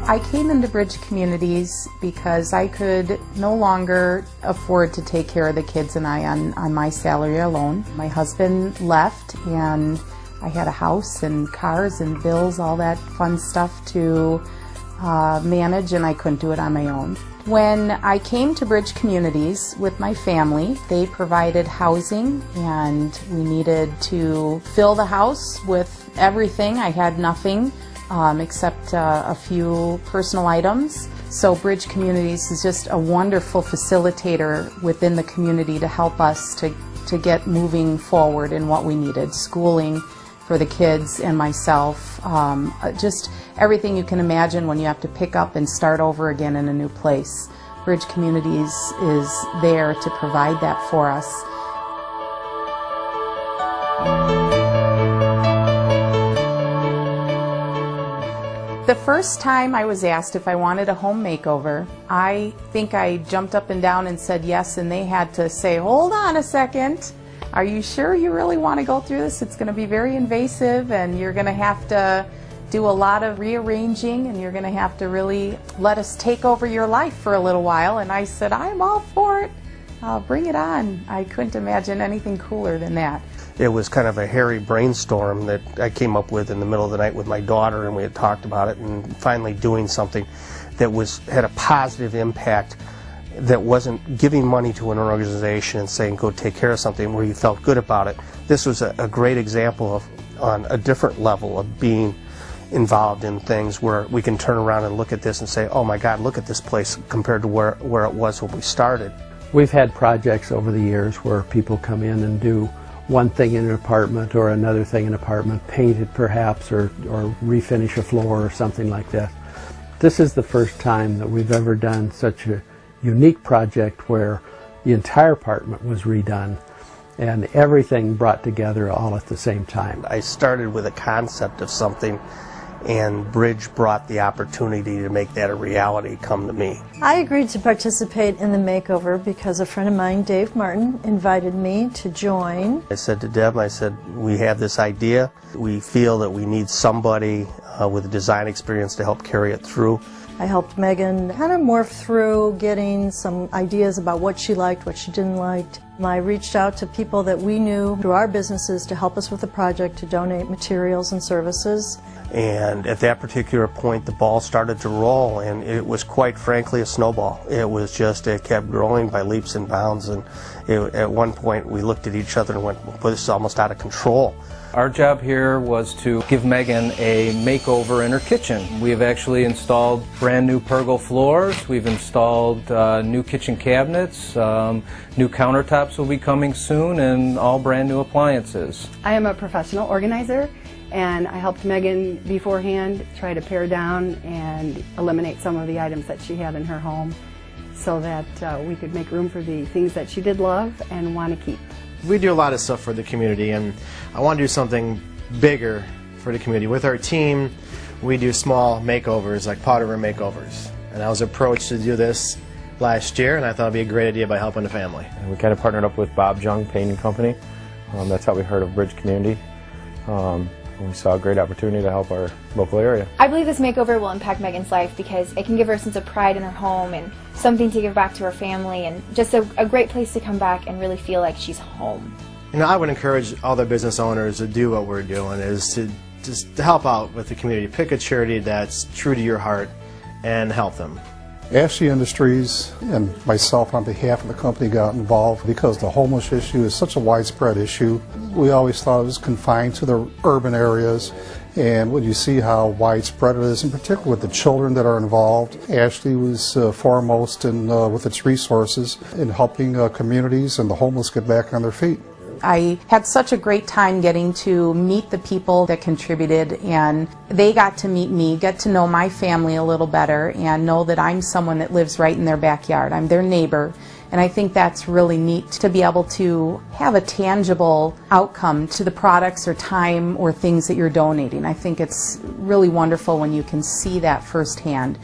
I came into Bridge Communities because I could no longer afford to take care of the kids and I on my salary alone. My husband left and I had a house and cars and bills, all that fun stuff to manage, and I couldn't do it on my own. When I came to Bridge Communities with my family, they provided housing and we needed to fill the house with everything. I had nothing except a few personal items. So Bridge Communities is just a wonderful facilitator within the community to help us to get moving forward in what we needed. Schooling for the kids and myself, just everything you can imagine when you have to pick up and start over again in a new place. Bridge Communities is there to provide that for us. The first time I was asked if I wanted a home makeover, I think I jumped up and down and said yes, and they had to say, hold on a second. Are you sure you really want to go through this? It's going to be very invasive and you're going to have to do a lot of rearranging and you're going to have to really let us take over your life for a little while. And I said, I'm all for it. Bring it on. I couldn't imagine anything cooler than that. It was kind of a hairy brainstorm that I came up with in the middle of the night with my daughter, and we had talked about it, and finally doing something that had a positive impact, that wasn't giving money to an organization and saying go take care of something where you felt good about it. This was a great example of, on a different level, of being involved in things where we can turn around and look at this and say, oh my God, look at this place compared to where it was when we started. We've had projects over the years where people come in and do one thing in an apartment or another thing in an apartment, paint it perhaps, or refinish a floor or something like that. This is the first time that we've ever done such a unique project where the entire apartment was redone and everything brought together all at the same time. I started with a concept of something, and Bridge brought the opportunity to make that a reality come to me. I agreed to participate in the makeover because a friend of mine, Dave Martin, invited me to join. I said to Deb, I said, we have this idea. We feel that we need somebody with design experience to help carry it through. I helped Megan kind of morph through getting some ideas about what she liked, what she didn't like. I reached out to people that we knew through our businesses to help us with the project, to donate materials and services. And at that particular point, the ball started to roll, and it was quite frankly a snowball. It kept growing by leaps and bounds, and at one point we looked at each other and went, well, this is almost out of control. Our job here was to give Megan a makeover in her kitchen. We have actually installed brand new pergola floors. We've installed new kitchen cabinets. New countertops will be coming soon, and all brand new appliances. I am a professional organizer, and I helped Megan beforehand try to pare down and eliminate some of the items that she had in her home so that we could make room for the things that she did love and want to keep. We do a lot of stuff for the community, and I want to do something bigger for the community. With our team, we do small makeovers, like pot over makeovers. And I was approached to do this last year, and I thought it would be a great idea by helping the family. We kind of partnered up with Bob Jung Painting Company. That's how we heard of Bridge Community. We saw a great opportunity to help our local area. I believe this makeover will impact Megan's life because it can give her a sense of pride in her home and something to give back to her family, and just a great place to come back and really feel like she's home. You know, I would encourage all the business owners to do what we're doing, is to just to help out with the community. Pick a charity that's true to your heart and help them. Ashley Industries and myself on behalf of the company got involved because the homeless issue is such a widespread issue. We always thought it was confined to the urban areas, and when you see how widespread it is, in particular with the children that are involved, Ashley was foremost in, with its resources in helping communities and the homeless get back on their feet. I had such a great time getting to meet the people that contributed, and they got to meet me, get to know my family a little better, and know that I'm someone that lives right in their backyard. I'm their neighbor, and I think that's really neat to be able to have a tangible outcome to the products or time or things that you're donating. I think it's really wonderful when you can see that firsthand.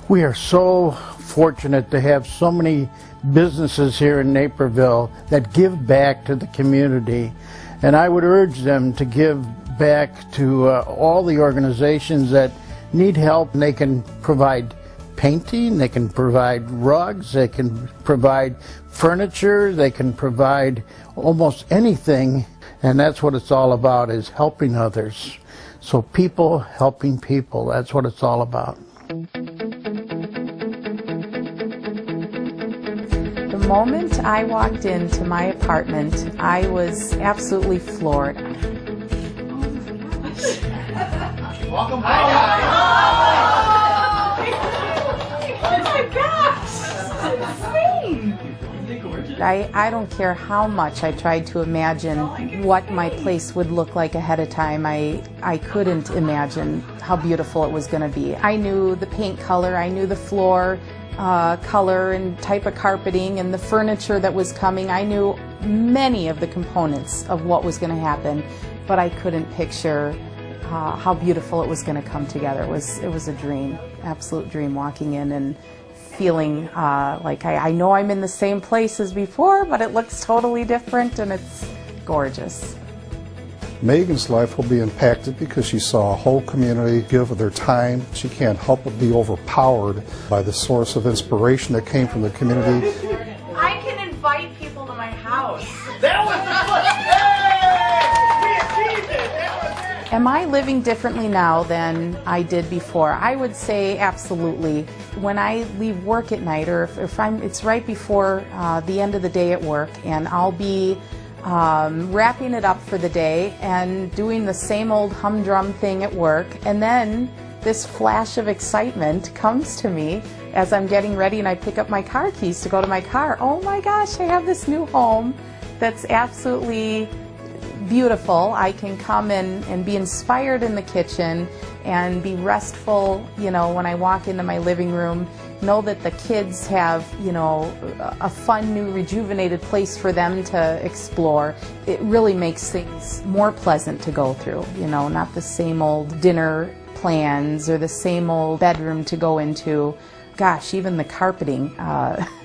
We are so fortunate to have so many businesses here in Naperville that give back to the community, and I would urge them to give back to all the organizations that need help, they can provide painting, they can provide rugs, they can provide furniture, they can provide almost anything, and that's what it's all about, is helping others. So people helping people, that's what it's all about. The moment I walked into my apartment, I was absolutely floored. Welcome back. I don't care how much I tried to imagine what my place would look like ahead of time. I couldn't imagine how beautiful it was going to be. I knew the paint color, I knew the floor color and type of carpeting and the furniture that was coming. I knew many of the components of what was going to happen, but I couldn't picture how beautiful it was going to come together. It was a dream, absolute dream, walking in and feeling like I know I'm in the same place as before, but it looks totally different and it's gorgeous. Megan's life will be impacted because she saw a whole community give of their time. She can't help but be overpowered by the source of inspiration that came from the community. I can invite people to my house. That was the we achieved it! That was it! Am I living differently now than I did before? I would say absolutely. When I leave work at night, or if it's right before the end of the day at work, and I'll be wrapping it up for the day and doing the same old humdrum thing at work, and then this flash of excitement comes to me as I'm getting ready and I pick up my car keys to go to my car. Oh my gosh, I have this new home that's absolutely beautiful. I can come and be inspired in the kitchen and be restful, you know, when I walk into my living room. Know that the kids have, you know, a fun, new, rejuvenated place for them to explore. It really makes things more pleasant to go through, you know, not the same old dinner plans or the same old bedroom to go into. Gosh, even the carpeting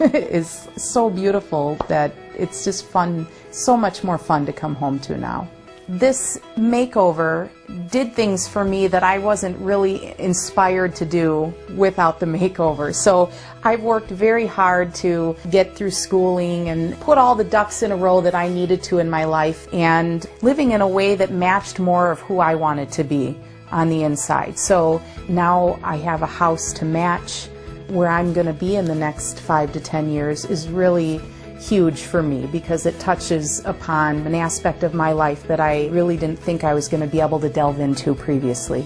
is so beautiful that it's just fun, so much more fun to come home to now. This makeover did things for me that I wasn't really inspired to do without the makeover. So I've worked very hard to get through schooling and put all the ducks in a row that I needed to in my life, and living in a way that matched more of who I wanted to be on the inside. So now I have a house to match where I'm going to be in the next 5 to 10 years is really huge for me, because it touches upon an aspect of my life that I really didn't think I was going to be able to delve into previously.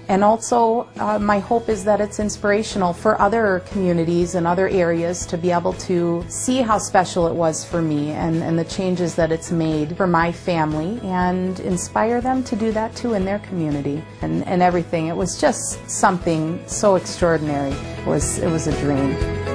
And also, my hope is that it's inspirational for other communities and other areas to be able to see how special it was for me and the changes that it's made for my family, and inspire them to do that too in their community and everything. It was just something so extraordinary. It was a dream.